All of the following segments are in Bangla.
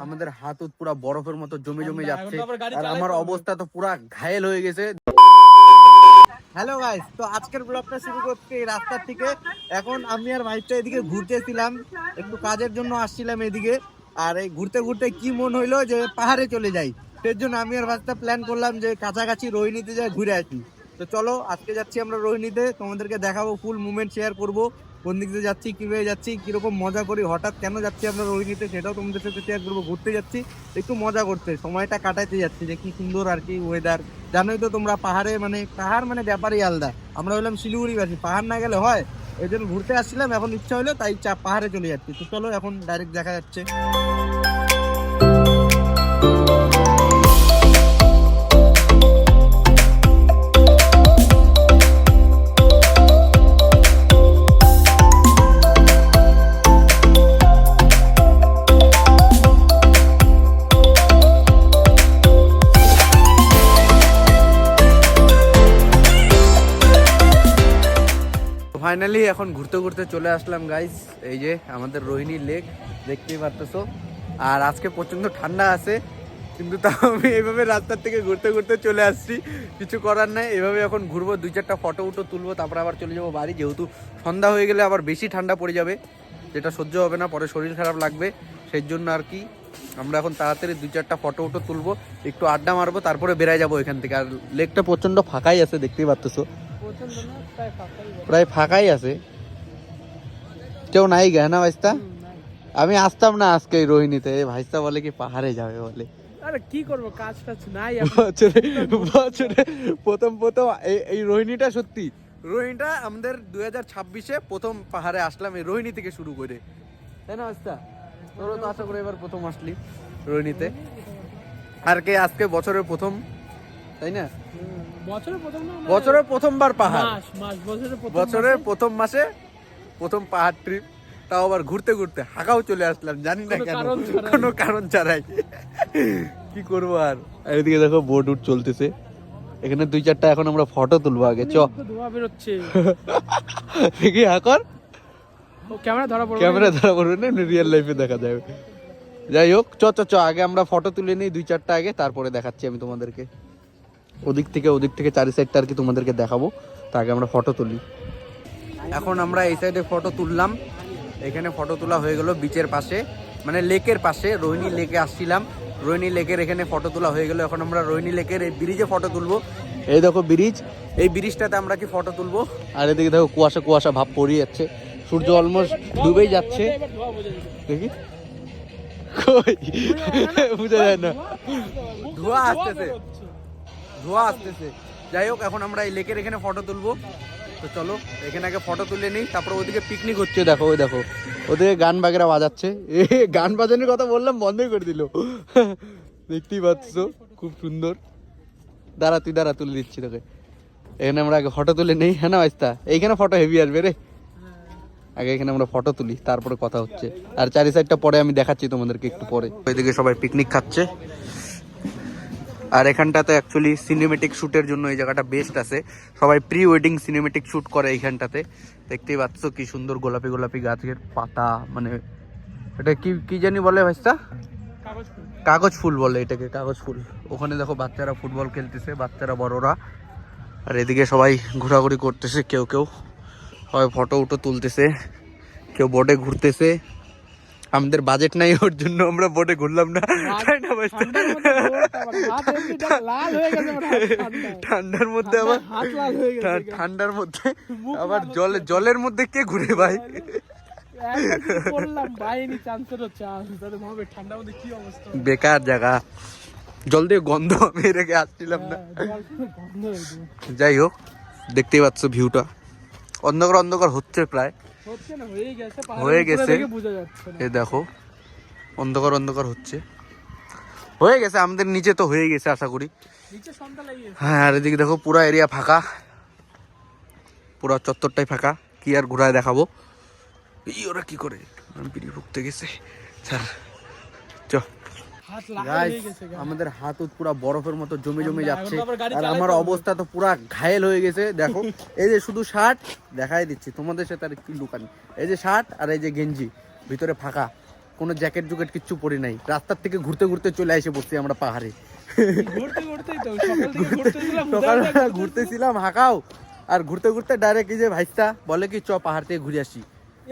আমাদের হাত পুরা বরফের মতো জমে জমে যাচ্ছে আর আমার অবস্থা তো পুরা ঘায়েল হয়ে গেছে। হ্যালো গাইস, তো আজকের ব্লগটা শুরু করতে এই রাস্তার থেকে। এখন আমি আর ভাইটা এদিকে ঘুরতেছিলাম, একটু কাজের জন্য আসছিলাম এদিকে। আর এই ঘুরতে ঘুরতে কি মন হইলো যে পাহাড়ে চলে যাই, সেই জন্য আমি আর ভাইটা প্ল্যান করলাম যে কাছাকাছি রোহিণীতে যাই ঘুরে আসি। তো চলো আজকে যাচ্ছি আমরা রোহিণীতে, তোমাদেরকে দেখাবো, ফুল মুভমেন্ট শেয়ার করবো, কোন দিক দিয়ে যাচ্ছি, কিভাবে যাচ্ছি, কিরকম মজা করি, হঠাৎ কেন যাচ্ছি আমরা রোহিণীতে সেটাও তোমাদের সাথে শেয়ার করবো। ঘুরতে যাচ্ছি একটু মজা করতে, সময়টা কাটাইতে যাচ্ছি, যে কি সুন্দর আর কি ওয়েদার। জানোই তো তোমরা, পাহাড়ে মানে পাহাড় মানে ব্যাপারই আলাদা। আমরা হলাম শিলিগুড়িবাসী, পাহাড় না গেলে হয়। এই জন্য ঘুরতে আসছিলাম, এখন ইচ্ছা হলো তাই পাহাড়ে চলে যাচ্ছি। তো চলো এখন ডাইরেক্ট দেখা যাচ্ছে। ফাইনালি এখন ঘুরতে ঘুরতে চলে আসলাম গাইজ, এই যে আমাদের রোহিণী লেক দেখতেই পারতেছো। আর আজকে প্রচন্ড ঠান্ডা আছে, কিন্তু তাও আমি এইভাবে রাস্তার থেকে ঘুরতে ঘুরতে চলে আসছি, কিছু করার নাই। এভাবে এখন ঘুরবো, 2-4টা ফটো তুলবো, তারপর আবার চলে যাবো বাড়ি, যেহেতু সন্ধ্যা হয়ে গেলে আবার বেশি ঠান্ডা পড়ে যাবে, যেটা সহ্য হবে না, পরে শরীর খারাপ লাগবে। সেই জন্য আর কি আমরা এখন তাড়াতাড়ি 2-4টা ফটো তুলবো, একটু আড্ডা মারবো, তারপরে বেরাই যাবো এখান থেকে। আর লেকটা প্রচন্ড ফাঁকাই আছে, দেখতেই পারতেছো, প্রায় ফাঁকাই আছে, কেউ নাই গে না ভাইস্তা। আমি আসতাম না আজকে রোহিণীতে, ভাইস্তা বলে কি পাহাড়ে যাবে বলে। আরে কি করবো, কাজ টাজ নাই। বছরে প্রথম এই রোহিণীটা, সত্যি রোহিণীটা আমাদের 2026-এ প্রথম পাহাড়ে আসলাম, এই রোহিণী থেকে শুরু করে, তাই না ভাইস্তা? তোরা তো আশা করে এবার প্রথম আসলি রোহিণীতে, আর কে আজকে বছরের প্রথম, তাই না? বছরের প্রথমবার পাহাড়, বছরের প্রথম মাসে প্রথম পাহাড় ট্রিপ, তাও আবার ঘুরতে ঘুরতে হাঁকাও চলে আসলাম, জানি না কেন, কোনো কারণ ছাড়াই। কি করবো আর। এদিকে দেখো বোট উঠ চলতেছে, এখানে 2-4টা এখন আমরা ফটো তুলবো আগে। চ দেখি হাঁকর, ক্যামেরা ধরা পড়বে না, রিয়েল লাইফে দেখা যাবে। যাই হোক, চ আগে আমরা ফটো তুলে নিই 2-4টা আগে, তারপরে দেখাচ্ছি আমি তোমাদেরকে। ওদিক থেকে চারি সাইডটা আর কি তোমাদেরকে দেখাবো, তা আগে আমরা ফটো তুলি। এখন আমরা এই সাইডে ফটো তুললাম, এখানে ফটো তোলা হয়ে গেল বিচের পাশে, মানে লেকের পাশে, রোহিণী লেকে আসছিলাম, রোহিণী লেকের এখানে ফটো তোলা হয়ে গেল। এখন আমরা রোহিণী লেকের এই ব্রিজে ফটো তুলবো। এই দেখো ব্রিজ, এই ব্রিজটাতে আমরা কি ফটো তুলবো। আর এদিকে দেখো কুয়াশা ভাব পড়ে যাচ্ছে, সূর্য অলমোস্ট ডুবেই যাচ্ছে। দেখি কই বুঝা যায় না, ধোঁয়া আসতেছে। যাই হোক, এখন আমরা এই লেকের এখানে ফটো তুলবো। তো চলো এখানে আগে ফটো তুলে নিই, তারপরে ওদিকে পিকনিক হচ্ছে, দেখো ওই দেখো ওদিকে গান বাগেরা বাজাচ্ছে। গান বাজানোর কথা বললাম, বন্ধই করে দিল, দেখতেই পাচ্ছ, খুব সুন্দর। দাঁড়া তুলে দিচ্ছি তোকে। এখানে আমরা আগে ফটো তুলে নেই, হ্যাঁ না ভাইস্তা? এইখানে ফটো হেভি আসবে রে, আগে এখানে আমরা ফটো তুলি, তারপরে কথা হচ্ছে। আর চারি সাইডটা পরে আমি দেখাচ্ছি তোমাদেরকে একটু পরে। ওইদিকে সবাই পিকনিক খাচ্ছে, আর এখানটাতে অ্যাকচুয়ালি সিনেমেটিক শ্যুটের জন্য এই জায়গাটা বেস্ট আছে, সবাই প্রি ওয়েডিং সিনেমেটিক শ্যুট করে এইখানটাতে। দেখতেই পাচ্ছ কি সুন্দর গোলাপি গাছের পাতা, মানে এটা কি জানি বলে ভাইস্তা? কাগজ ফুল বলে এটাকে, কাগজ ফুল। ওখানে দেখো বাচ্চারা ফুটবল খেলতেছে, বাচ্চারা বড়রা। আর এদিকে সবাই ঘোরাঘুরি করতেছে, কেউ সবাই ফটো তুলতেছে, কেউ বোটে ঘুরতেছে। আমাদের বাজেট নাই, ওর জন্য আমরা বোটে ঘুরলাম না, তাই না ভাইস্তা? ঠান্ডার মধ্যে আবার জলের মধ্যে কে ঘুরে ভাই? বেকার জায়গা, জল দিয়ে গন্ধ, আমি রেখে আসছিলাম না। যাই হোক, দেখতেই পাচ্ছ ভিউটা, অন্ধকার হচ্ছে, প্রায় হয়ে গেছে। এই দেখো অন্ধকার হয়ে গেছে, আমাদের নিচে তো হয়ে গেছে আশা করি। হ্যাঁ, আর এদিকে দেখো পুরা এরিয়া ফাঁকা, পুরা চত্বরটাই ফাঁকা, কি আর ঘুরায় দেখাবো। ওরা কি করে বিড়ি ভুগতে গেছে স্যার। আমাদের হাত পুরা বরফের মতো জমে যাচ্ছে, আর আমার অবস্থা তো পুরা ঘায়েল হয়ে গেছে। দেখো এই যে শুধু শার্ট দেখাই দিচ্ছি তোমাদের সাথে, আর কি লুকানি, এই যে শার্ট আর এই যে গেঞ্জি, ভিতরে ফাঁকা, কোনো জ্যাকেট জুকেট কিচ্ছু পরি নাই, রাস্তার থেকে ঘুরতে ঘুরতে চলে এসে বসছি আমরা পাহাড়ে। ঘুরতে ঘুরতেই তো সকাল থেকে ঘুরতেছিলাম, সকালবেলা ঘুরতেছিলাম হাঁকাও, আর ঘুরতে ঘুরতে ডাইরেক্ট এই যে ভাইস্তা বলে কি চ পাহাড় থেকে ঘুরে আসি।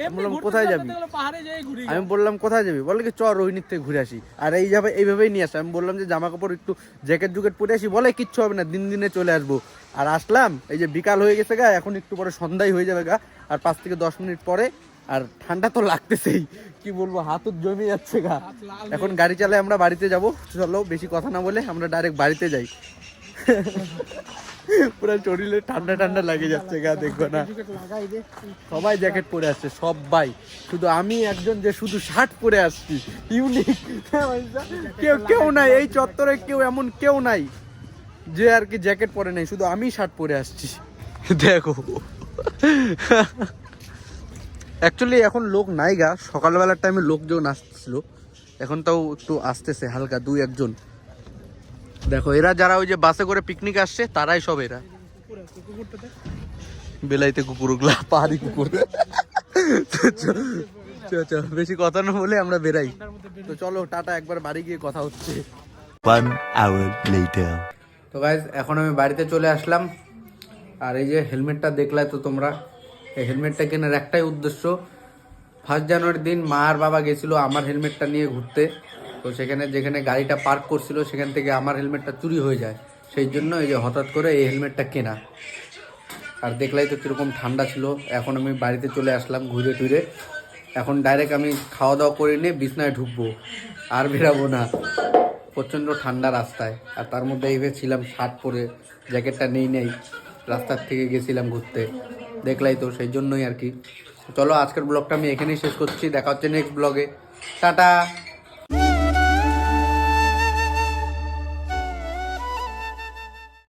আমি বললাম কোথায় যাবি? পাহাড়ে যাই ঘুরি। আমি বললাম কোথায় যাবি? বলে কি চ রোহিণীর থেকে ঘুরে আসি। আর এইভাবেই নিয়ে আসে। আমি বললাম যে জামা কাপড় একটু জ্যাকেট জুকেট পরে আসি, বলে কিচ্ছু হবে না, দিনে চলে আসবো। আর আসলাম, এই যে বিকাল হয়ে গেছে গা, এখন একটু পরে সন্ধ্যায় হয়ে যাবে গা, আর 5 থেকে 10 মিনিট পরে। আর ঠান্ডা তো লাগতেছেই, কি বলবো, হাতও জমে যাচ্ছে গা। এখন গাড়ি চালাই আমরা বাড়িতে যাব। চলো বেশি কথা না বলে আমরা ডাইরেক্ট বাড়িতে যাই। পুরো শরীরে ঠান্ডা ঠান্ডা লাগে যাচ্ছে গা, দেখবো না সবাই জ্যাকেট পরে আসছে, সবাই। শুধু আমি একজন যে শুধু শার্ট পরে আসছি, ইউনিক। কেউ নাই এই চত্বরে, এমন কেউ নাই যে আর কি জ্যাকেট পরে নাই, শুধু আমি শার্ট পরে আসছি। দেখো অ্যাকচুয়ালি এখন লোক নাই গা, সকালবেলার টাইমে লোকজন আসছিল, এখন তাও একটু আসতেছে হালকা 2-1 জন। দেখো এরা যারা ওই যে বাসে করে পিকনিক আসছে তারাই সব এরা। বেলাইতে কুকুরগুলা, পাহাড়ি কুকুর। বেশি কথা না বলে আমরা বেরাই। তো চলো টাটা, একবার বাড়ি গিয়ে কথা হচ্ছে। 1 hour later. তো গাইজ এখন আমি বাড়িতে চলে আসলাম। আর এই যে হেলমেটটা দেখলে তো তোমরা, এই হেলমেটটা কেনার একটাই উদ্দেশ্য, 1 জানুয়ারির দিন মা আর বাবা গেছিল আমার হেলমেটটা নিয়ে ঘুরতে। তো সেখানে যেখানে গাড়িটা পার্ক করছিল সেখান থেকে আমার হেলমেটটা চুরি হয়ে যায়, সেই জন্য এই যে হঠাৎ করে এই হেলমেটটা কেনা। আর দেখলাই তো কীরকম ঠান্ডা ছিল। এখন আমি বাড়িতে চলে আসলাম ঘুরে টুরে। এখন ডাইরেক্ট আমি খাওয়া দাওয়া করে নিয়ে বিছনায় ঢুকবো, আর বেরাবো না। প্রচণ্ড ঠান্ডা রাস্তায়, আর তার মধ্যে এইভাবে ছিলাম শার্ট পরে, জ্যাকেটটা নেই রাস্তার থেকে গেছিলাম ঘুরতে, দেখলাই তো, সেই জন্যই আর কি। চলো আজকের ব্লগটা আমি এখানেই শেষ করছি, দেখা হচ্ছে নেক্সট ব্লগে। টাটা।